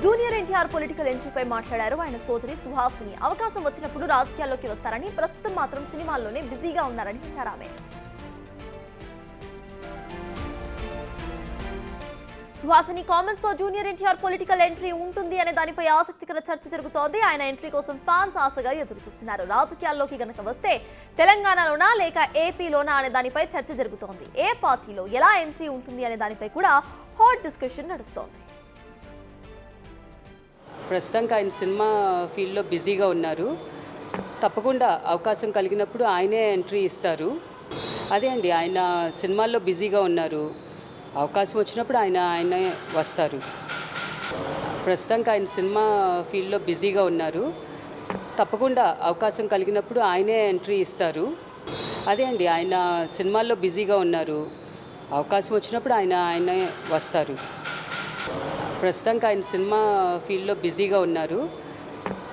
Junior NTR political ఎంట్రీపై మాట్లాడారు ఆయన సోదరి సుహాసిని. అవకాశం వచ్చినప్పుడు రాజకీయాల్లోకి వస్తారని, ప్రస్తుతం మాత్రం సినిమాల్లోనే బిజీగా ఉన్నారని అన్నారు ఆమె. సుహాసిని కామెంట్స్ తో జూనియర్ ఎన్టీఆర్ పొలిటికల్ ఎంట్రీ ఉంటుంది అనే దానిపై ఆసక్తికర చర్చ జరుగుతోంది. ఆయన ఎంట్రీ కోసం ఫ్యాన్స్ ఆశగా ఎదురు చూస్తున్నారు. రాజకీయాల్లోకి గనక వస్తే తెలంగాణలోనా లేక ఏపీలోనా అనే దానిపై చర్చ జరుగుతోంది. ఏ పార్టీలో ఎలా ఎంట్రీ ఉంటుంది అనే దానిపై కూడా హాట్ డిస్కషన్ నడుస్తోంది. ప్రస్తుతానికి ఆయన సినిమా ఫీల్డ్లో బిజీగా ఉన్నారు. తప్పకుండా అవకాశం కలిగినప్పుడు ఆయనే ఎంట్రీ ఇస్తారు. అదే అండి, ఆయన సినిమాల్లో బిజీగా ఉన్నారు. అవకాశం వచ్చినప్పుడు ఆయనే వస్తారు. ప్రస్తుతానికి ఆయన సినిమా ఫీల్డ్లో బిజీగా ఉన్నారు. తప్పకుండా అవకాశం కలిగినప్పుడు ఆయనే ఎంట్రీ ఇస్తారు. అదే అండి, ఆయన సినిమాల్లో బిజీగా ఉన్నారు. అవకాశం వచ్చినప్పుడు ఆయనే వస్తారు. ప్రస్తుతానికి ఆయన సినిమా ఫీల్డ్లో బిజీగా ఉన్నారు.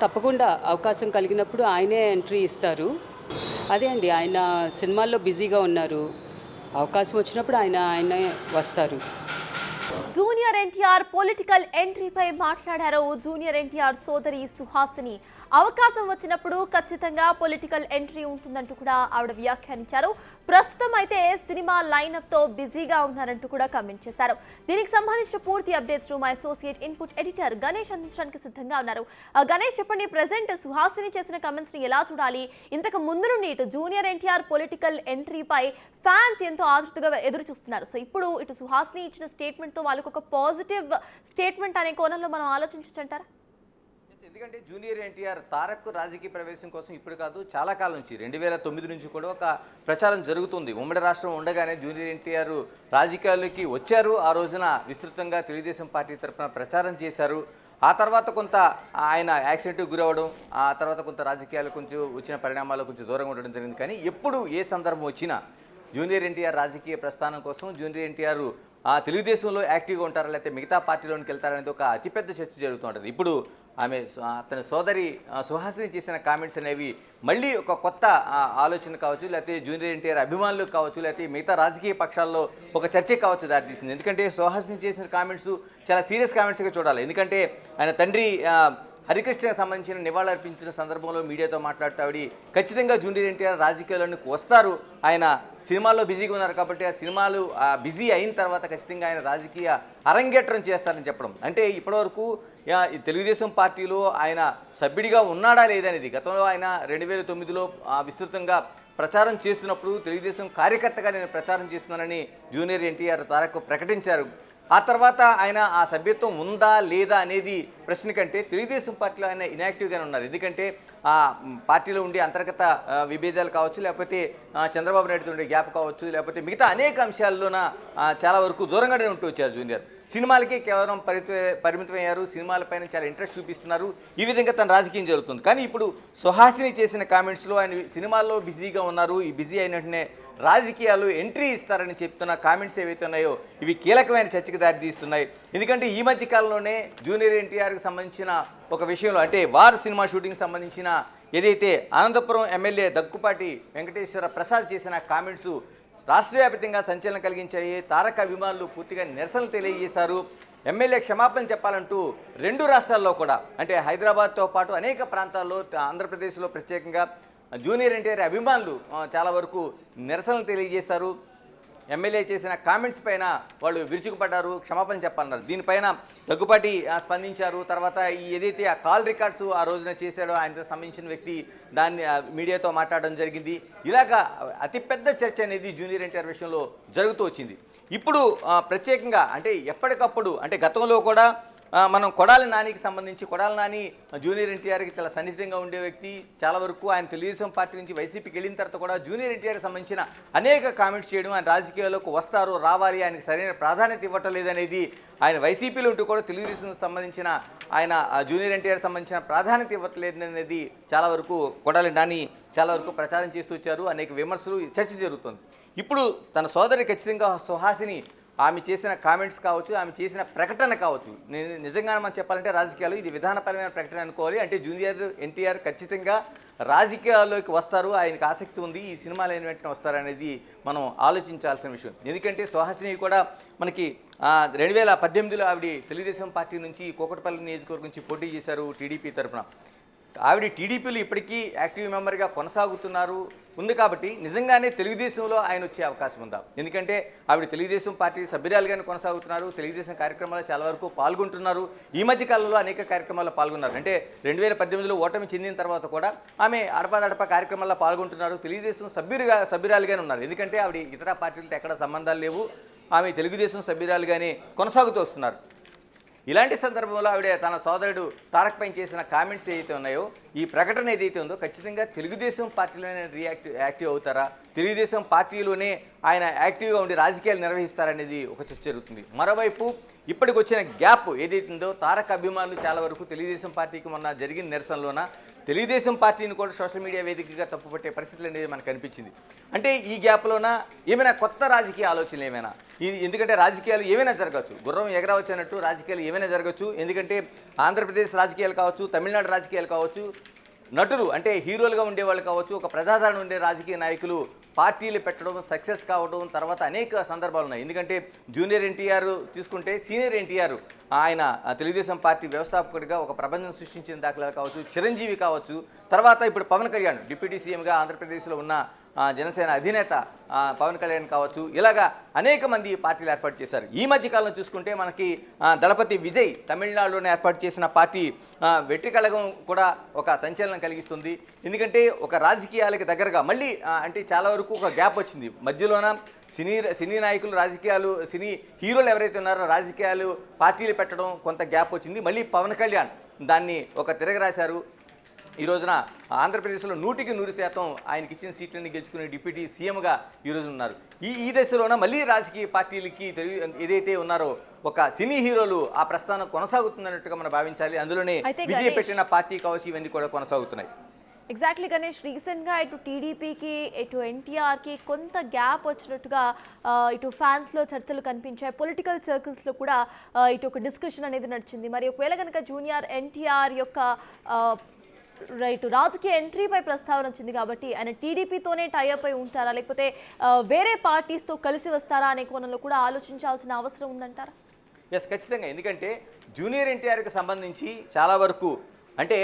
తప్పకుండా అవకాశం కలిగినప్పుడు ఆయనే ఎంట్రీ ఇస్తారు. అదే అండి, ఆయన సినిమాల్లో బిజీగా ఉన్నారు. అవకాశం వచ్చినప్పుడు ఆయనే వస్తారు. జూనియర్ ఎన్టీఆర్ పొలిటికల్ ఎంట్రీపై మాట్లాడారు జూనియర్ ఎన్టీఆర్ సోదరి సుహాసిని. అవకాశం వచ్చినప్పుడు ఖచ్చితంగా పొలిటికల్ ఎంట్రీ ఉంటుందంటూ కూడా ఆవిడ వ్యాఖ్యానించారు. ప్రస్తుతం అయితే సినిమా లైనప్ తో బిజీగా ఉన్నారంటూ కూడా కామెంట్ చేశారు. దీనికి సంబంధించిన పూర్తి updates my associate input editor Ganesh అందించడానికి సిద్ధంగా ఉన్నారు. గణేష్, చెప్పండి, ప్రెసెంట్ సుహాసిని చేసిన కామెంట్స్ ని ఎలా చూడాలి? ఇంతకు ముందు నుండి ఇటు జూనియర్ ఎన్టీఆర్ పొలిటికల్ ఎంట్రీపై ఫ్యాన్స్ ఎంతో ఆతృతగా ఎదురు చూస్తున్నారు. సో ఇప్పుడు ఇటు సుహాసిని ఇచ్చిన స్టేట్మెంట్ తో వాళ్ళకు ఒక పాజిటివ్ స్టేట్మెంట్ అనే కోణంలో మనం ఆలోచించంటారా? ఎందుకంటే జూనియర్ ఎన్టీఆర్ తారక్ రాజకీయ ప్రవేశం కోసం ఇప్పుడు కాదు, చాలా కాలం నుంచి 2009 నుంచి కూడా ఒక ప్రచారం జరుగుతుంది. ఉమ్మడి రాష్ట్రం ఉండగానే జూనియర్ ఎన్టీఆర్ రాజకీయాల్లోకి వచ్చారు. ఆ రోజున విస్తృతంగా తెలుగుదేశం పార్టీ తరఫున ప్రచారం చేశారు. ఆ తర్వాత కొంత ఆయన యాక్సిడెంట్కి గురవడం, ఆ తర్వాత కొంత రాజకీయాలు కొంచెం వచ్చిన పరిణామాలు కొంచెం దూరంగా ఉండడం జరిగింది. కానీ ఎప్పుడు ఏ సందర్భం వచ్చినా జూనియర్ ఎన్టీఆర్ రాజకీయ ప్రస్థానం కోసం జూనియర్ ఎన్టీఆర్ తెలుగుదేశంలో యాక్టివ్గా ఉంటారా లేకపోతే మిగతా పార్టీలోనికి వెళ్తారనేది ఒక అతిపెద్ద చర్చ జరుగుతూ ఉంటుంది. ఇప్పుడు ఆమె తన సోదరి సుహాసిని చేసిన కామెంట్స్ అనేవి మళ్ళీ ఒక కొత్త ఆలోచన కావచ్చు, లేకపోతే జూనియర్ ఎన్టీఆర్ అభిమానులకు కావచ్చు, లేకపోతే మిగతా రాజకీయ పక్షాల్లో ఒక చర్చకి కావచ్చు దారితీసింది. ఎందుకంటే సుహాసిని చేసిన కామెంట్స్ చాలా సీరియస్ కామెంట్స్గా చూడాలి. ఎందుకంటే ఆయన తండ్రి హరికృష్ణకి సంబంధించిన నివాళులర్పించిన సందర్భంలో మీడియాతో మాట్లాడుతూ ఆవిడ ఖచ్చితంగా జూనియర్ ఎన్టీఆర్ రాజకీయాల్లోకి వస్తారు, ఆయన సినిమాల్లో బిజీగా ఉన్నారు కాబట్టి ఆ సినిమాలు బిజీ అయిన తర్వాత ఖచ్చితంగా ఆయన రాజకీయ అరంగేట్రం చేస్తారని చెప్పడం. అంటే ఇప్పటివరకు తెలుగుదేశం పార్టీలో ఆయన సభ్యుడిగా ఉన్నాడా లేదనేది గతంలో ఆయన 2009లో విస్తృతంగా ప్రచారం చేస్తున్నప్పుడు తెలుగుదేశం కార్యకర్తగా నేను ప్రచారం చేస్తున్నానని జూనియర్ ఎన్టీఆర్ తారక్ ప్రకటించారు. ఆ తర్వాత ఆయన ఆ సభ్యత్వం ఉందా లేదా అనేది ప్రశ్న కంటే తెలుగుదేశం పార్టీలో ఆయన ఇన్యాక్టివ్గానే ఉన్నారు. ఎందుకంటే ఆ పార్టీలో ఉండే అంతర్గత విభేదాలు కావచ్చు, లేకపోతే చంద్రబాబు నాయుడుతో ఉండే గ్యాప్ కావచ్చు, లేకపోతే మిగతా అనేక అంశాల్లోన చాలా వరకు దూరంగానే ఉంటూ వచ్చారు జూనియర్. సినిమాలకి కేవలం పరిమితమయ్యారు. సినిమాలపైన చాలా ఇంట్రెస్ట్ చూపిస్తున్నారు. ఈ విధంగా తన రాజకీయం జరుగుతుంది. కానీ ఇప్పుడు సుహాసిని చేసిన కామెంట్స్లో ఆయన సినిమాల్లో బిజీగా ఉన్నారు, ఈ బిజీ అయిన వెంటనే రాజకీయాలు ఎంట్రీ ఇస్తారని చెప్తున్న కామెంట్స్ ఏవైతే ఉన్నాయో ఇవి కీలకమైన చర్చకు దారితీస్తున్నాయి. ఎందుకంటే ఈ మధ్య కాలంలోనే జూనియర్ ఎన్టీఆర్కి సంబంధించిన ఒక విషయంలో, అంటే వార్ సినిమా షూటింగ్ సంబంధించిన ఏదైతే అనంతపురం ఎమ్మెల్యే దగ్గుపాటి వెంకటేశ్వర ప్రసాద్ చేసిన కామెంట్స్ రాష్ట్ర వ్యాప్తంగా సంచలనం కలిగించాయి. తారక అభిమానులు పూర్తిగా నిరసనలు తెలియజేశారు. ఎమ్మెల్యే క్షమాపణ చెప్పాలంటూ 2 రాష్ట్రాల్లో కూడా, అంటే హైదరాబాద్తో పాటు అనేక ప్రాంతాల్లో, ఆంధ్రప్రదేశ్లో ప్రత్యేకంగా జూనియర్ ఎన్టీఆర్ అభిమానులు చాలా వరకు నిరసనలు తెలియజేశారు. ఎమ్మెల్యే చేసిన కామెంట్స్ పైన వాళ్ళు విరుచుకుపడ్డారు, క్షమాపణ చెప్పాలన్నారు. దీనిపైన దగ్గుపాటి స్పందించారు. తర్వాత ఏదైతే ఆ కాల్ రికార్డ్స్ ఆ రోజున చేశాడో ఆయనతో సంబంధించిన వ్యక్తి దాన్ని మీడియాతో మాట్లాడడం జరిగింది. ఇలాగా అతిపెద్ద చర్చ అనేది జూనియర్ ఎన్టీఆర్ విషయంలో జరుగుతూ వచ్చింది. ఇప్పుడు ప్రత్యేకంగా అంటే ఎప్పటికప్పుడు, అంటే గతంలో కూడా మనం కొడాలి నానికి సంబంధించి, కొడాలి నాని జూనియర్ ఎన్టీఆర్కి చాలా సన్నిహితంగా ఉండే వ్యక్తి. చాలా వరకు ఆయన తెలుగుదేశం పార్టీ నుంచి వైసీపీకి వెళ్ళిన తర్వాత కూడా జూనియర్ ఎన్టీఆర్కి సంబంధించిన అనేక కామెంట్స్ చేయడం, ఆయన రాజకీయాల్లోకి వస్తారు, రావాలి, ఆయనకి సరైన ప్రాధాన్యత ఇవ్వటం లేదనేది, ఆయన వైసీపీలో ఉంటూ కూడా తెలుగుదేశం సంబంధించిన ఆయన జూనియర్ ఎన్టీఆర్ సంబంధించిన ప్రాధాన్యత ఇవ్వట్లేదనేది చాలా వరకు కొడాలి నాని చాలా వరకు ప్రచారం చేస్తూ వచ్చారు. అనేక విమర్శలు, చర్చ జరుగుతుంది. ఇప్పుడు తన సోదరి ఖచ్చితంగా సుహాసిని ఆమె చేసిన కామెంట్స్ కావచ్చు, ఆమె చేసిన ప్రకటన కావచ్చు, నిజంగా మనం చెప్పాలంటే రాజకీయాలు ఇది విధానపరమైన ప్రకటన అనుకోవాలి. అంటే జూనియర్ ఎన్టీఆర్ ఖచ్చితంగా రాజకీయాల్లోకి వస్తారు, ఆయనకు ఆసక్తి ఉంది, ఈ సినిమాలు అయిన వెంటనే వస్తారనేది మనం ఆలోచించాల్సిన విషయం. ఎందుకంటే సుహాసిని కూడా మనకి 2018లో ఆవిడ తెలుగుదేశం పార్టీ నుంచి కూకట్పల్లి నియోజకవర్గం నుంచి పోటీ చేశారు టీడీపీ తరఫున. ఆవిడ టీడీపీలో ఇప్పటికీ యాక్టివ్ మెంబర్గా కొనసాగుతున్నారు ఉంది కాబట్టి నిజంగానే తెలుగుదేశంలో ఆయన వచ్చే అవకాశం ఉందా? ఎందుకంటే ఆవిడ తెలుగుదేశం పార్టీ సభ్యురాలుగానే కొనసాగుతున్నారు, తెలుగుదేశం కార్యక్రమాల్లో చాలా వరకు పాల్గొంటున్నారు, ఈ మధ్య కాలంలో అనేక కార్యక్రమాల్లో పాల్గొన్నారు. అంటే 2018లో ఓటమి చెందిన తర్వాత కూడా ఆమె అడపాదడప కార్యక్రమాల్లో పాల్గొంటున్నారు, తెలుగుదేశం సభ్యురాలుగానే ఉన్నారు. ఎందుకంటే ఆవిడ ఇతర పార్టీలతో ఎక్కడ సంబంధాలు లేవు, ఆమె తెలుగుదేశం సభ్యురాలుగానే కొనసాగుతూ వస్తున్నారు. ఇలాంటి సందర్భంలో ఆవిడ తన సోదరుడు తారక్ పైన చేసిన కామెంట్స్ ఏదైతే ఉన్నాయో, ఈ ప్రకటన ఏదైతే ఉందో ఖచ్చితంగా తెలుగుదేశం పార్టీలోనే యాక్టివ్ అవుతారా, తెలుగుదేశం పార్టీలోనే ఆయన యాక్టివ్గా ఉండి రాజకీయాలు నిర్వహిస్తారనేది ఒక చర్చ జరుగుతుంది. మరోవైపు ఇప్పటికి వచ్చిన గ్యాప్ ఏదైతే ఉందో, తారక్ అభిమానులు చాలా వరకు తెలుగుదేశం పార్టీకి మొన్న జరిగిన నిరసనలోన తెలుగుదేశం పార్టీని కూడా సోషల్ మీడియా వేదికగా తప్పుపట్టే పరిస్థితులు అనేది మనకు కనిపించింది. అంటే ఈ గ్యాప్లోన ఏమైనా కొత్త రాజకీయ ఆలోచనలు ఏమైనా, ఎందుకంటే రాజకీయాలు ఏమైనా జరగవచ్చు, గుర్రం ఎగరవచ్చు అన్నట్టు రాజకీయాలు ఏమైనా జరగచ్చు. ఎందుకంటే ఆంధ్రప్రదేశ్ రాజకీయాలు కావచ్చు, తమిళనాడు రాజకీయాలు కావచ్చు, నటులు అంటే హీరోలుగా ఉండేవాళ్ళు కావచ్చు, ఒక ప్రజాదరణ ఉండే రాజకీయ నాయకులు పార్టీలు పెట్టడం, సక్సెస్ కావడం, తర్వాత అనేక సందర్భాలు ఉన్నాయి. ఎందుకంటే జూనియర్ ఎన్టీఆర్ తీసుకుంటే సీనియర్ ఎన్టీఆర్ ఆయన తెలుగుదేశం పార్టీ వ్యవస్థాపకుడిగా ఒక ప్రబంధం సృష్టించిన దాఖలాలు కావచ్చు, చిరంజీవి కావచ్చు, తర్వాత ఇప్పుడు పవన్ కళ్యాణ్ డిప్యూటీ సీఎంగా ఆంధ్రప్రదేశ్లో ఉన్న జనసేన అధినేత పవన్ కళ్యాణ్ కావచ్చు, ఇలాగా అనేక మంది పార్టీలు ఏర్పాటు చేశారు. ఈ మధ్యకాలంలో చూసుకుంటే మనకి దళపతి విజయ్ తమిళనాడులోనే ఏర్పాటు చేసిన పార్టీ వెట్టి కళగం కూడా ఒక సంచలనం కలిగిస్తుంది. ఎందుకంటే ఒక రాజకీయాలకు దగ్గరగా మళ్ళీ అంటే చాలా వరకు ఒక గ్యాప్ వచ్చింది మధ్యలోన. సినీ నాయకులు రాజకీయాలు, సినీ హీరోలు ఎవరైతే ఉన్నారో రాజకీయాలు పార్టీలు పెట్టడం కొంత గ్యాప్ వచ్చింది. మళ్ళీ పవన్ కళ్యాణ్ దాన్ని ఒక తిరగరాశారు. ఈ రోజున ఆంధ్రప్రదేశ్లో 100% ఆయనకి ఇచ్చిన సీట్లని గెలుచుకునే డిప్యూటీ సీఎంగా ఈరోజు ఉన్నారు. ఈ దశలోన మళ్ళీ రాజకీయ పార్టీలకి ఏదైతే ఉన్నారో ఒక సినీ హీరోలు ఆ ప్రస్థానం కొనసాగుతున్నట్టుగా మనం భావించాలి. అందులోనే విజయ్ పెట్టిన పార్టీ కావచ్చు, ఇవన్నీ కూడా కొనసాగుతున్నాయి. ఎగ్జాక్ట్లీ గణేష్, రీసెంట్గా ఇటు టీడీపీకి ఇటు ఎన్టీఆర్కి కొంత గ్యాప్ వచ్చినట్టుగా ఇటు ఫ్యాన్స్లో చర్చలు కనిపించాయి, పొలిటికల్ సర్కిల్స్లో కూడా ఇటు ఒక డిస్కషన్ అనేది నడిచింది. మరి ఒకవేళ కనుక జూనియర్ ఎన్టీఆర్ యొక్క రైట్ రాజకీయ ఎంట్రీపై ప్రస్తావన వచ్చింది కాబట్టి ఆయన టీడీపీతోనే టైఅప్ అయి ఉంటారా, లేకపోతే వేరే పార్టీస్తో కలిసి వస్తారా అనే కోణంలో కూడా ఆలోచించాల్సిన అవసరం ఉందంటారా? ఎస్, ఖచ్చితంగా. ఎందుకంటే జూనియర్ ఎన్టీఆర్కి సంబంధించి చాలా వరకు అంటే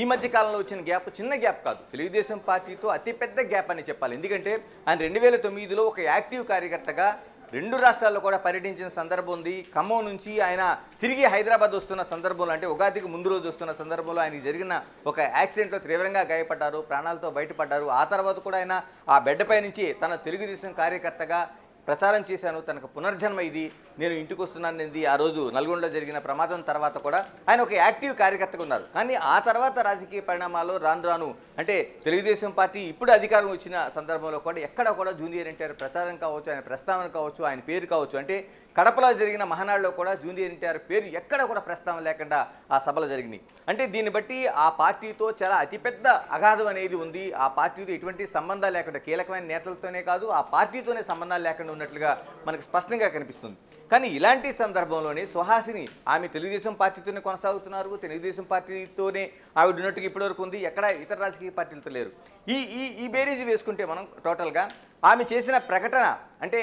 ఈ మధ్య కాలంలో వచ్చిన గ్యాప్ చిన్న గ్యాప్ కాదు, తెలుగుదేశం పార్టీతో అతిపెద్ద గ్యాప్ అని చెప్పాలి. ఎందుకంటే ఆయన 2009లో ఒక యాక్టివ్ కార్యకర్తగా 2 రాష్ట్రాల్లో కూడా పర్యటించిన సందర్భం ఉంది. ఖమ్మం నుంచి ఆయన తిరిగి హైదరాబాద్ వస్తున్న సందర్భంలో, అంటే ఉగాదికి ముందు రోజు వస్తున్న సందర్భంలో ఆయనకి జరిగిన ఒక యాక్సిడెంట్లో తీవ్రంగా గాయపడ్డారు, ప్రాణాలతో బయటపడ్డారు. ఆ తర్వాత కూడా ఆయన ఆ బెడ్పై నుంచి తన తెలుగుదేశం కార్యకర్తగా ప్రచారం చేశాను, తనకు పునర్జన్మ ఇది, నేను ఇంటికి వస్తున్నాను. ఆ రోజు నల్గొండలో జరిగిన ప్రమాదం తర్వాత కూడా ఆయన ఒక యాక్టివ్ కార్యకర్తగా ఉన్నారు. కానీ ఆ తర్వాత రాజకీయ పరిణామాలు రాను అంటే తెలుగుదేశం పార్టీ ఇప్పుడు అధికారం వచ్చిన సందర్భంలో కూడా ఎక్కడ కూడా జూనియర్ ఎన్టీఆర్ ప్రచారం కావచ్చు, ఆయన ప్రస్తావన కావచ్చు, ఆయన పేరు కావచ్చు, అంటే కడపలో జరిగిన మహానాడులో కూడా జూనియర్ ఎన్టీఆర్ పేరు ఎక్కడ కూడా ప్రస్తావన లేకుండా ఆ సభలు జరిగినాయి. అంటే దీన్ని బట్టి ఆ పార్టీతో చాలా అతిపెద్ద అగాధం అనేది ఉంది. ఆ పార్టీతో ఎటువంటి సంబంధాలు లేకుండా, కీలకమైన నేతలతోనే కాదు ఆ పార్టీతోనే సంబంధాలు లేకుండా ఉన్నట్లుగా మనకు స్పష్టంగా కనిపిస్తుంది. కానీ ఇలాంటి సందర్భంలోనే సుహాసిని ఆమె తెలుగుదేశం పార్టీతోనే కొనసాగుతున్నారు, తెలుగుదేశం పార్టీతోనే ఆవిడ ఉన్నట్టుగా ఇప్పటివరకు ఉంది, ఎక్కడ ఇతర రాజకీయ పార్టీలతో లేరు. ఈ బేరీజ్ వేసుకుంటే మనం టోటల్గా ఆమె చేసిన ప్రకటన అంటే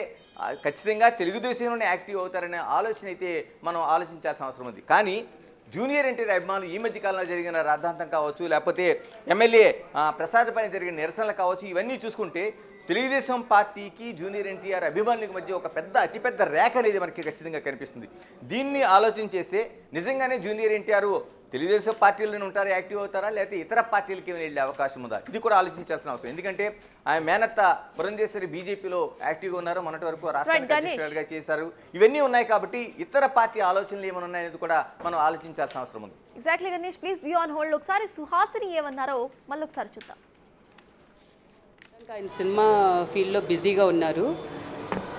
ఖచ్చితంగా తెలుగుదేశంలోనే యాక్టివ్ అవుతారనే ఆలోచన అయితే మనం ఆలోచించాల్సిన అవసరం ఉంది. కానీ జూనియర్ ఎన్టీఆర్ అభిమానులు ఈ మధ్యకాలంలో జరిగిన రాద్ధాంతం కావచ్చు, లేకపోతే ఎమ్మెల్యే ప్రసాద్ పైన జరిగిన నిరసనలు కావచ్చు, ఇవన్నీ చూసుకుంటే తెలుగుదేశం పార్టీకి జూనియర్ ఎన్టీఆర్ అభిమానులకు మధ్య ఒక అతిపెద్ద రేఖ అనేది మనకి ఖచ్చితంగా కనిపిస్తుంది. దీన్ని ఆలోచన చేస్తే నిజంగానే జూనియర్ ఎన్టీఆర్ తెలుగుదేశం పార్టీలోనే ఉంటారా, యాక్టివ్ అవుతారా, లేకపోతే ఇతర పార్టీలకి వెళ్ళే అవకాశం ఉందా, ఇది కూడా ఆలోచించాల్సిన అవసరం. ఎందుకంటే ఆయన మేనత్త పురంధేశ్వరి బీజేపీలో యాక్టివ్గా ఉన్నారు, మొన్నటి వరకు రాష్ట్ర అధ్యక్షుడిగా చేశారు. ఇవన్నీ ఉన్నాయి కాబట్టి ఇతర పార్టీ ఆలోచనలు ఏమైనా ఉన్నాయనేది కూడా మనం ఆలోచించాల్సిన అవసరం ఉంది. Exactly Ganesh, please be on hold. ఒకసారి సుహాసిని ఏమన్నారో మళ్ళీ ఒకసారి చూద్దాం. ఆయన సినిమా ఫీల్డ్లో బిజీగా ఉన్నారు,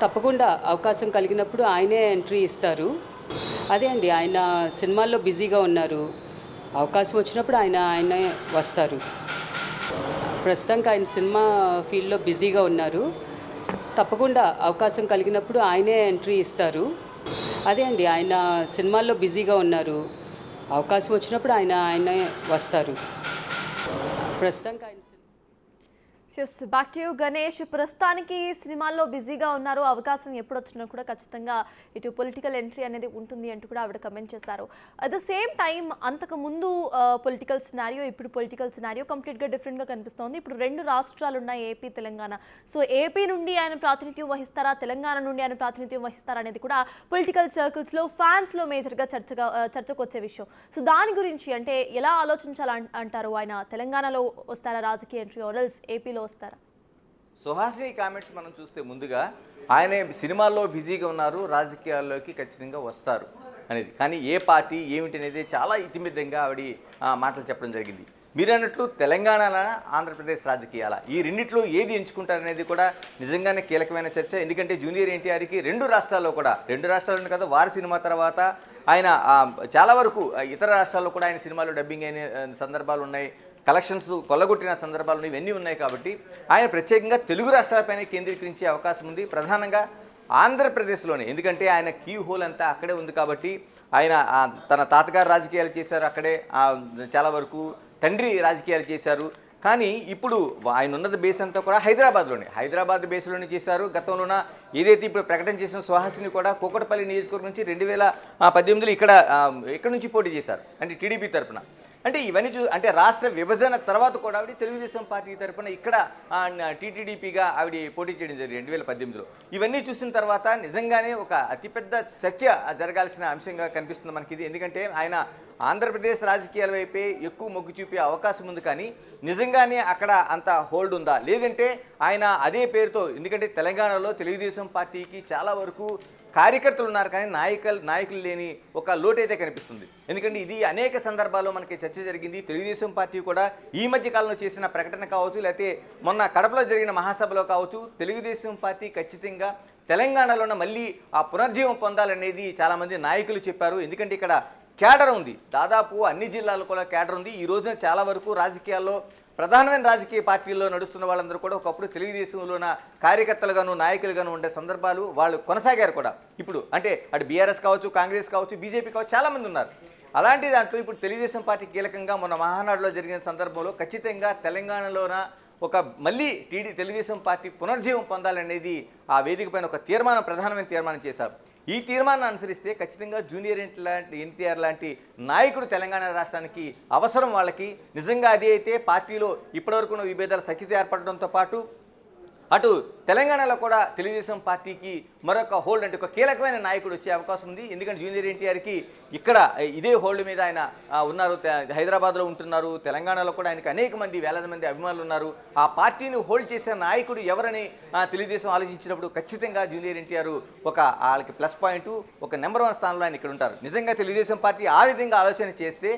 తప్పకుండా అవకాశం కలిగినప్పుడు ఆయనే ఎంట్రీ ఇస్తారు. అదే అండి, ఆయన సినిమాల్లో బిజీగా ఉన్నారు, అవకాశం వచ్చినప్పుడు ఆయనే వస్తారు. ప్రస్తుతానికి ఆయన సినిమా ఫీల్డ్లో బిజీగా ఉన్నారు, తప్పకుండా అవకాశం కలిగినప్పుడు ఆయనే ఎంట్రీ ఇస్తారు. అదే అండి, ఆయన సినిమాల్లో బిజీగా ఉన్నారు. అవకాశం వచ్చినప్పుడు ఆయనే వస్తారు. ప్రస్తుతానికి ఆయన బ్యాక్ టు యూ గణేష్. ప్రస్తుతానికి సినిమాల్లో బిజీగా ఉన్నారు, అవకాశం ఎప్పుడు వచ్చినా కూడా ఖచ్చితంగా ఇటు పొలిటికల్ ఎంట్రీ అనేది ఉంటుంది అంటూ కూడా ఆవిడ కమెంట్ చేశారు. అట్ ద సేమ్ టైం అంతకు ముందు పొలిటికల్ సినారియో, ఇప్పుడు పొలిటికల్ సినారియో కంప్లీట్గా డిఫరెంట్గా కనిపిస్తోంది. ఇప్పుడు 2 రాష్ట్రాలు ఉన్నాయి, ఏపీ తెలంగాణ. సో ఏపీ నుండి ఆయన ప్రాతినిధ్యం వహిస్తారా, తెలంగాణ నుండి ఆయన ప్రాతినిధ్యం వహిస్తారా అనేది కూడా పొలిటికల్ సర్కిల్స్లో, ఫ్యాన్స్లో మేజర్గా చర్చకు వచ్చే విషయం. సో దాని గురించి అంటే ఎలా ఆలోచించాలంటారు? ఆయన తెలంగాణలో వస్తారా రాజకీయ ఎంట్రీ, ఆర్ఎల్స్ ఏపీలో వస్తారా? సుహాసిని కామెంట్స్ మనం చూస్తే ముందుగా ఆయన సినిమాల్లో బిజీగా ఉన్నారు, రాజకీయాల్లోకి ఖచ్చితంగా వస్తారు అనేది. కానీ ఏ పార్టీ ఏమిటి అనేది చాలా ఇతిమిద్దంగా ఆవిడ మాటలు చెప్పడం జరిగింది. మీరు అన్నట్లు తెలంగాణ, ఆంధ్రప్రదేశ్ రాజకీయాల ఈ రెండిట్లో ఏది ఎంచుకుంటారనేది కూడా నిజంగానే కీలకమైన చర్చ. ఎందుకంటే జూనియర్ ఎన్టీఆర్కి 2 రాష్ట్రాల్లో కూడా, 2 రాష్ట్రాలను కదా, వారి సినిమా తర్వాత ఆయన చాలా వరకు ఇతర రాష్ట్రాల్లో కూడా ఆయన సినిమాలు డబ్బింగ్ అయిన సందర్భాలు ఉన్నాయి, కలెక్షన్స్ కొల్లగొట్టిన సందర్భాలు ఇవన్నీ ఉన్నాయి. కాబట్టి ఆయన ప్రత్యేకంగా తెలుగు రాష్ట్రాలపైన కేంద్రీకరించే అవకాశం ఉంది, ప్రధానంగా ఆంధ్రప్రదేశ్లోనే. ఎందుకంటే ఆయన క్యూ హోల్ అంతా అక్కడే ఉంది. కాబట్టి ఆయన తన తాతగారు రాజకీయాలు చేశారు అక్కడే, చాలా వరకు తండ్రి రాజకీయాలు చేశారు. కానీ ఇప్పుడు ఆయన ఉన్నది బేస్ అంతా కూడా హైదరాబాద్ బేస్లోనే చేశారు. గతంలోన ఏదైతే ఇప్పుడు ప్రకటన చేసిన సుహాసిని కూడా కూకట్పల్లి నియోజకవర్గం నుంచి 2018లో ఇక్కడ నుంచి పోటీ చేశారు, అంటే టీడీపీ తరఫున. అంటే ఇవన్నీ అంటే రాష్ట్ర విభజన తర్వాత కూడా ఆవిడ తెలుగుదేశం పార్టీ తరఫున ఇక్కడ టీటీడీపీగా ఆవిడ పోటీ చేయడం జరిగింది 2018లో. ఇవన్నీ చూసిన తర్వాత నిజంగానే ఒక అతిపెద్ద చర్చ జరగాల్సిన అంశంగా కనిపిస్తుంది మనకి ఇది. ఎందుకంటే ఆయన ఆంధ్రప్రదేశ్ రాజకీయాల వైపే ఎక్కువ మొగ్గు చూపే అవకాశం ఉంది. కానీ నిజంగానే అక్కడ అంత హోల్డ్ ఉందా, లేదంటే ఆయన అదే పేరుతో, ఎందుకంటే తెలంగాణలో తెలుగుదేశం పార్టీకి చాలా వరకు కార్యకర్తలు ఉన్నారు కానీ నాయకులు లేని ఒక లోటైతే కనిపిస్తుంది. ఎందుకంటే ఇది అనేక సందర్భాల్లో మనకి చర్చ జరిగింది. తెలుగుదేశం పార్టీ కూడా ఈ మధ్య కాలంలో చేసిన ప్రకటన కావచ్చు, లేకపోతే మొన్న కడపలో జరిగిన మహాసభలో కావచ్చు, తెలుగుదేశం పార్టీ ఖచ్చితంగా తెలంగాణలోనే మళ్ళీ ఆ పునర్జీవం పొందాలనేది చాలామంది నాయకులు చెప్పారు. ఎందుకంటే ఇక్కడ క్యాడర్ ఉంది, దాదాపు అన్ని జిల్లాల్లో కూడా క్యాడర్ ఉంది. ఈ రోజున చాలా వరకు రాజకీయాల్లో ప్రధానమైన రాజకీయ పార్టీల్లో నడుస్తున్న వాళ్ళందరూ కూడా ఒకప్పుడు తెలుగుదేశంలోన కార్యకర్తలుగాను నాయకులుగాను ఉండే సందర్భాలు వాళ్ళు కొనసాగారు కూడా. ఇప్పుడు అంటే అటు బీఆర్ఎస్ కావచ్చు, కాంగ్రెస్ కావచ్చు, బీజేపీ కావచ్చు, చాలామంది ఉన్నారు. అలాంటి దాంట్లో ఇప్పుడు తెలుగుదేశం పార్టీ కీలకంగా మొన్న మహానాడులో జరిగిన సందర్భంలో ఖచ్చితంగా తెలంగాణలోన ఒక మళ్ళీ తెలుగుదేశం పార్టీ పునర్జీవం పొందాలనేది ఆ వేదిక పైన ఒక ప్రధానమైన తీర్మానం చేశారు. ఈ తీర్మానాన్ని అనుసరిస్తే ఖచ్చితంగా జూనియర్ ఎన్టీఆర్ లాంటి నాయకుడు తెలంగాణ రాష్ట్రానికి అవసరం. వాళ్ళకి నిజంగా అది అయితే పార్టీలో ఇప్పటివరకు ఉన్న విభేదాలు సఖ్యత ఏర్పడడంతో పాటు అటు తెలంగాణలో కూడా తెలుగుదేశం పార్టీకి మరొక హోల్డ్, అంటే ఒక కీలకమైన నాయకుడు వచ్చే అవకాశం ఉంది. ఎందుకంటే జూనియర్ ఎన్టీఆర్కి ఇక్కడ ఇదే హోల్డ్ మీద ఆయన ఉన్నారు, హైదరాబాద్లో ఉంటున్నారు. తెలంగాణలో కూడా ఆయనకి అనేక మంది, వేలాది మంది అభిమానులు ఉన్నారు. ఆ పార్టీని హోల్డ్ చేసే నాయకుడు ఎవరని తెలుగుదేశం ఆలోచించినప్పుడు ఖచ్చితంగా జూనియర్ ఎన్టీఆర్ వాళ్ళకి ప్లస్ పాయింట్, ఒక నెంబర్ 1 స్థానంలో ఆయన ఇక్కడ ఉంటారు. నిజంగా తెలుగుదేశం పార్టీ ఆ విధంగా ఆలోచన చేస్తే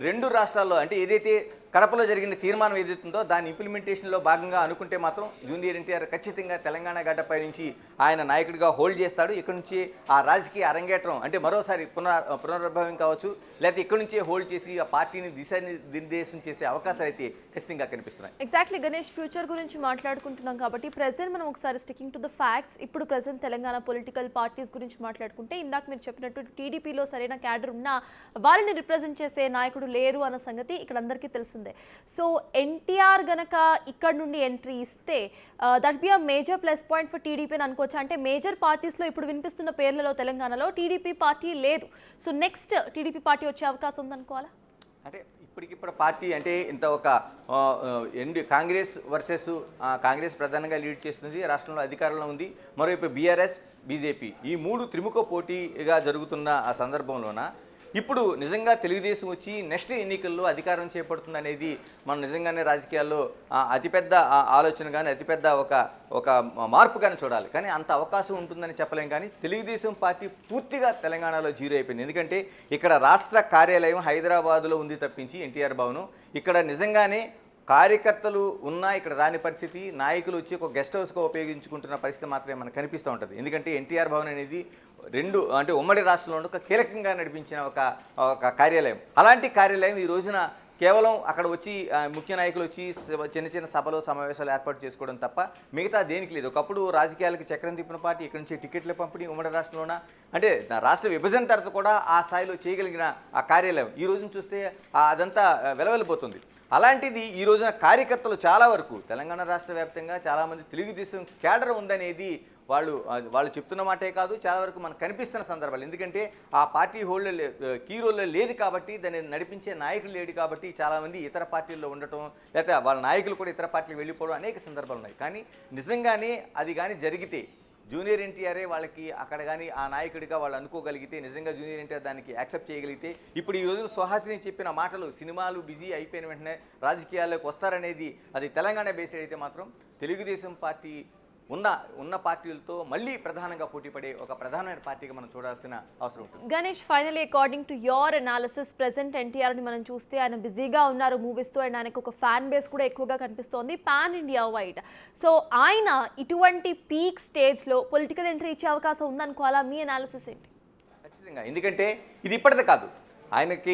2 రాష్ట్రాల్లో, అంటే ఏదైతే కడపలో జరిగిన తీర్మానం ఏదైతుందో దాని ఇంప్లిమెంటేషన్లో భాగంగా అనుకుంటే మాత్రం జూనియర్ ఎన్టీఆర్ ఖచ్చితంగా తెలంగాణ గడ్డపై నుంచి ఆయన నాయకుడిగా హోల్డ్ చేస్తాడు. ఇక్కడ నుంచి ఆ రాజకీయ అరంగేట్రం, అంటే మరోసారి పునరుద్భవం కావచ్చు, లేకపోతే ఇక్కడ నుంచే హోల్డ్ చేసి ఆ పార్టీని దిశానిర్దేశం చేసే అవకాశాలు అయితే ఖచ్చితంగా కనిపిస్తున్నాయి. ఎగ్జాక్ట్లీ గణేష్, ఫ్యూచర్ గురించి మాట్లాడుకుంటున్నాం కాబట్టి ప్రెసెంట్ మనం ఒకసారి స్టికింగ్ టు ద ఫ్యాక్ట్స్, ఇప్పుడు ప్రెసెంట్ తెలంగాణ పొలిటికల్ పార్టీస్ గురించి మాట్లాడుకుంటే ఇందాక మీరు చెప్పినట్టు టీడీపీలో సరైన క్యాడర్ ఉన్నా వాళ్ళని రిప్రజెంట్ చేసే నాయకుడు లేరు అన్న సంగతి ఇక్కడ అందరికీ తెలుసు. సో ఎన్టీఆర్ గనక ఇక్కడ నుండి ఎంట్రీ ఇస్తే that be a major plus point for TDP అని అనుకోవచ్చు. అంటే మేజర్ పార్టీస్లో ఇప్పుడు వినిపిస్తున్న పేర్లలో తెలంగాణలో టీడీపీ పార్టీ లేదు. సో నెక్స్ట్ టీడీపీ పార్టీ వచ్చే అవకాశం ఉందనుకోవాలా? అంటే ఇప్పటికిప్పుడు పార్టీ అంటే ఇంత ఒక కాంగ్రెస్ వర్సెస్ కాంగ్రెస్ ప్రధానంగా లీడ్ చేస్తుంది, రాష్ట్రంలో అధికారంలో ఉంది. మరోవైపు బీఆర్ఎస్, బీజేపీ, ఈ 3 త్రిముఖ పోటీగా జరుగుతున్న ఆ సందర్భంలోన ఇప్పుడు నిజంగా తెలుగుదేశం వచ్చి నెక్స్ట్ ఎన్నికల్లో అధికారం చేపడుతుంది అనేది మనం నిజంగానే రాజకీయాల్లో అతిపెద్ద ఆలోచన కానీ అతిపెద్ద ఒక మార్పు కానీ చూడాలి. కానీ అంత అవకాశం ఉంటుందని చెప్పలేం. కానీ తెలుగుదేశం పార్టీ పూర్తిగా తెలంగాణలో జీరో అయిపోయింది. ఎందుకంటే ఇక్కడ రాష్ట్ర కార్యాలయం హైదరాబాదులో ఉంది తప్పించి ఎన్టీఆర్ భవనం ఇక్కడ నిజంగానే కార్యకర్తలు ఉన్నా ఇక్కడ రాని పరిస్థితి, నాయకులు వచ్చి ఒక గెస్ట్ హౌస్గా ఉపయోగించుకుంటున్న పరిస్థితి మాత్రమే మనకు కనిపిస్తూ ఉంటుంది. ఎందుకంటే ఎన్టీఆర్ భవన్ అనేది అంటే ఉమ్మడి రాష్ట్రంలో ఒక కీలకంగా నడిపించిన ఒక కార్యాలయం. అలాంటి కార్యాలయం ఈ రోజున కేవలం అక్కడ వచ్చి ముఖ్య నాయకులు వచ్చి చిన్న చిన్న సభలు సమావేశాలు ఏర్పాటు చేసుకోవడం తప్ప మిగతా దేనికి లేదు. ఒకప్పుడు రాజకీయాలకు చక్రం తిప్పిన పార్టీ ఇక్కడి నుంచి టికెట్ల పంపిణీ ఉమ్మడి రాష్ట్రంలోన అంటే రాష్ట్ర విభజన తర్వాత కూడా ఆ స్థాయిలో చేయగలిగిన ఆ కార్యాలయం ఈ రోజున చూస్తే అదంతా వెలవెలిపోతుంది. అలాంటిది ఈ రోజున కార్యకర్తలు చాలా వరకు తెలంగాణ రాష్ట్ర వ్యాప్తంగా చాలామంది తెలుగుదేశం కేడర్ ఉందనేది వాళ్ళు చెప్తున్న మాటే కాదు, చాలా వరకు మనకు కనిపిస్తున్న సందర్భాలు. ఎందుకంటే ఆ పార్టీ హోల్డర్ కీ రోల్లో లేదు కాబట్టి, దాన్ని నడిపించే నాయకులు లేడు కాబట్టి చాలామంది ఇతర పార్టీల్లో ఉండటం, లేకపోతే వాళ్ళ నాయకులు కూడా ఇతర పార్టీలు వెళ్ళిపోవడం అనేక సందర్భాలు ఉన్నాయి. కానీ నిజంగానే అది కానీ జరిగితే జూనియర్ ఎన్టీఆర్ఏ వాళ్ళకి అక్కడ కానీ ఆ నాయకుడిగా వాళ్ళు అనుకోగలిగితే, నిజంగా జూనియర్ ఎన్టీఆర్ దానికి యాక్సెప్ట్ చేయగలిగితే, ఇప్పుడు ఈ రోజు సుహాసిని చెప్పిన మాటలు సినిమాలు బిజీ అయిపోయిన వెంటనే రాజకీయాల్లోకి వస్తారనేది అది తెలంగాణ బేస్డ్ అయితే మాత్రం తెలుగుదేశం పార్టీ ఉన్న పార్టీలతో మళ్ళీ ప్రధానంగా పోటీపడే ఒక ప్రధానమైన పార్టీగా మనం చూడాల్సిన అవసరం ఉంటుంది. Ganesh, finally according to your analysis, present ఎన్టీఆర్ని మనం చూస్తే ఆయన బిజీగా ఉన్నారు మూవీస్తో, అండ్ ఆయనకు ఒక ఫ్యాన్ బేస్ కూడా ఎక్కువగా కనిపిస్తోంది పాన్ ఇండియా వైడ్. సో ఆయన ఇటువంటి పీక్ స్టేజ్లో పొలిటికల్ ఎంట్రీ ఇచ్చే అవకాశం ఉందనుకోవాలా? మీ అనాలిసిస్ ఏంటి? ఖచ్చితంగా, ఎందుకంటే ఇది ఇప్పటిదే కాదు, ఆయనకి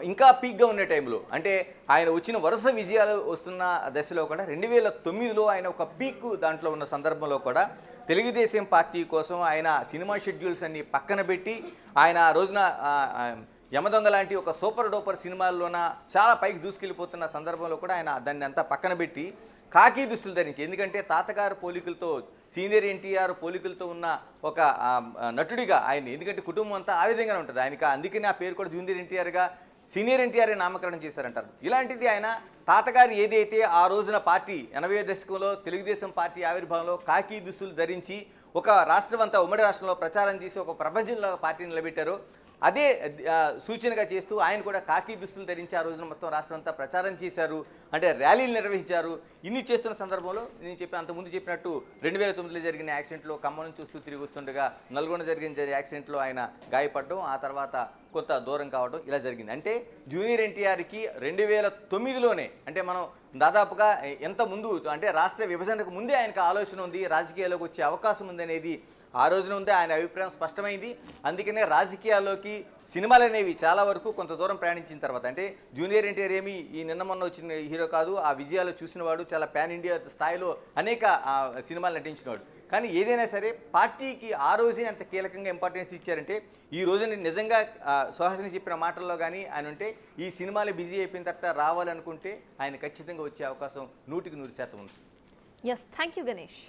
ఇంకా పీక్గా ఉండే టైంలో, అంటే ఆయన వచ్చిన వరుస విజయాలు వస్తున్న దశలో కూడా 2009లో ఆయన ఒక పీక్ దాంట్లో ఉన్న సందర్భంలో కూడా తెలుగుదేశం పార్టీ కోసం ఆయన సినిమా షెడ్యూల్స్ అన్ని పక్కన పెట్టి ఆయన ఆ రోజున యమదొంగ లాంటి ఒక సూపర్ డూపర్ సినిమాల్లోన చాలా పైకి దూసుకెళ్ళిపోతున్న సందర్భంలో కూడా ఆయన దాన్ని అంతా పక్కన పెట్టి కాకి దుస్తులు ధరించి, ఎందుకంటే తాతగారు పోలికలతో సీనియర్ ఎన్టీఆర్ పోలికలతో ఉన్న ఒక నటుడిగా ఆయన, ఎందుకంటే కుటుంబం అంతా ఆ విధంగానే ఉంటుంది ఆయనకి, అందుకని ఆ పేరు కూడా జూనియర్ ఎన్టీఆర్గా సీనియర్ ఎన్టీఆర్ నామకరణం చేశారంటారు. ఇలాంటిది ఆయన తాతగారు ఏదైతే ఆ రోజున పార్టీ 80వ దశకంలో తెలుగుదేశం పార్టీ ఆవిర్భావంలో కాకి దుస్తులు ధరించి ఒక రాష్ట్రం అంతా ఉమ్మడి రాష్ట్రంలో ప్రచారం చేసి ఒక ప్రపంచంలో పార్టీని నిలబెట్టారో అదే సూచనగా చేస్తూ ఆయన కూడా కాకి దుస్తులు ధరించి ఆ రోజున మొత్తం రాష్ట్రం అంతా ప్రచారం చేశారు, అంటే ర్యాలీలు నిర్వహించారు. ఇన్ని చేస్తున్న సందర్భంలో నేను అంతకుముందు చెప్పినట్టు 2009లో జరిగిన యాక్సిడెంట్లో ఖమ్మం నుంచి చూస్తూ తిరిగి వస్తుండగా నల్గొండ జరిగిన యాక్సిడెంట్లో ఆయన గాయపడడం, ఆ తర్వాత కొంత దూరం కావడం ఇలా జరిగింది. అంటే జూనియర్ ఎన్టీఆర్కి 2009లోనే, అంటే మనం దాదాపుగా ఎంత ముందు, అంటే రాష్ట్ర విభజనకు ముందే ఆయనకు ఆలోచన ఉంది, రాజకీయాల్లోకి వచ్చే అవకాశం ఉందనేది ఆ రోజున ఉంటే ఆయన అభిప్రాయం స్పష్టమైంది. అందుకనే రాజకీయాల్లోకి సినిమాలు అనేవి చాలా వరకు కొంత దూరం ప్రయాణించిన తర్వాత, అంటే జూనియర్ ఎన్టీఆర్ ఏమి ఈ నిన్న మొన్న వచ్చిన హీరో కాదు, ఆ విజయాలు చూసినవాడు, చాలా పాన్ ఇండియా స్థాయిలో అనేక సినిమాలు నటించినవాడు. కానీ ఏదైనా సరే పార్టీకి ఆ రోజే అంత కీలకంగా ఇంపార్టెన్స్ ఇచ్చారంటే, ఈ రోజున నిజంగా సుహాసిని చెప్పిన మాటల్లో కానీ ఆయన ఉంటే ఈ సినిమాలు బిజీ అయిపోయిన తర్వాత రావాలనుకుంటే ఆయన ఖచ్చితంగా వచ్చే అవకాశం 100% ఉంది. Yes, thank you Ganesh.